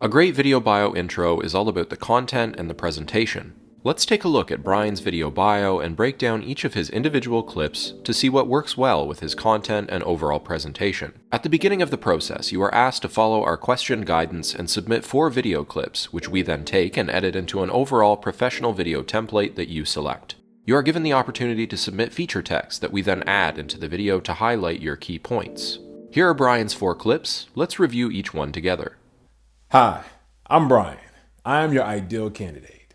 A great video bio intro is all about the content and the presentation. Let's take a look at Brian's video bio and break down each of his individual clips to see what works well with his content and overall presentation. At the beginning of the process, you are asked to follow our question guidance and submit 4 video clips, which we then take and edit into an overall professional video template that you select. You are given the opportunity to submit feature text that we then add into the video to highlight your key points. Here are Brian's 4 clips. Let's review each one together. Hi, I'm Brian. I am your ideal candidate.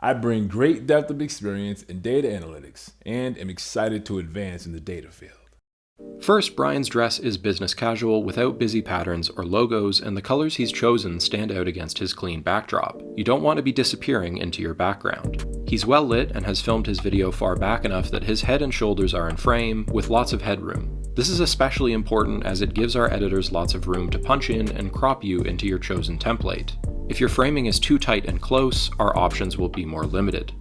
I bring great depth of experience in data analytics and am excited to advance in the data field. First, Brian's dress is business casual without busy patterns or logos, and the colors he's chosen stand out against his clean backdrop. You don't want to be disappearing into your background. He's well lit and has filmed his video far back enough that his head and shoulders are in frame, with lots of headroom. This is especially important as it gives our editors lots of room to punch in and crop you into your chosen template. If your framing is too tight and close, our options will be more limited.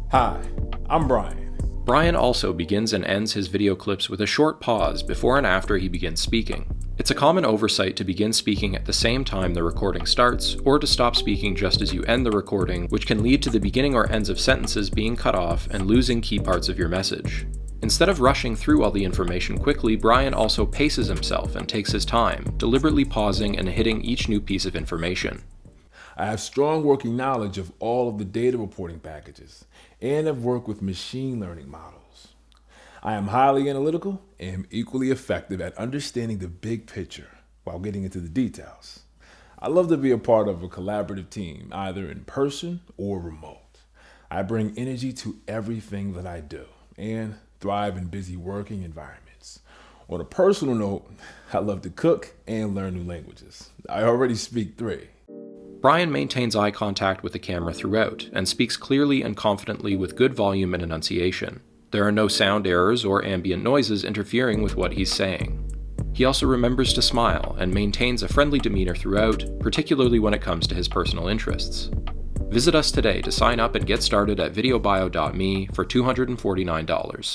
Hi, I'm Brian. Brian also begins and ends his video clips with a short pause before and after he begins speaking. It's a common oversight to begin speaking at the same time the recording starts, or to stop speaking just as you end the recording, which can lead to the beginning or ends of sentences being cut off and losing key parts of your message. Instead of rushing through all the information quickly, Brian also paces himself and takes his time, deliberately pausing and hitting each new piece of information. I have strong working knowledge of all of the data reporting packages and have worked with machine learning models. I am highly analytical and am equally effective at understanding the big picture while getting into the details. I love to be a part of a collaborative team, either in person or remote. I bring energy to everything that I do and thrive in busy working environments. On a personal note, I love to cook and learn new languages. I already speak 3. Brian maintains eye contact with the camera throughout and speaks clearly and confidently with good volume and enunciation. There are no sound errors or ambient noises interfering with what he's saying. He also remembers to smile and maintains a friendly demeanor throughout, particularly when it comes to his personal interests. Visit us today to sign up and get started at videobio.me for $249.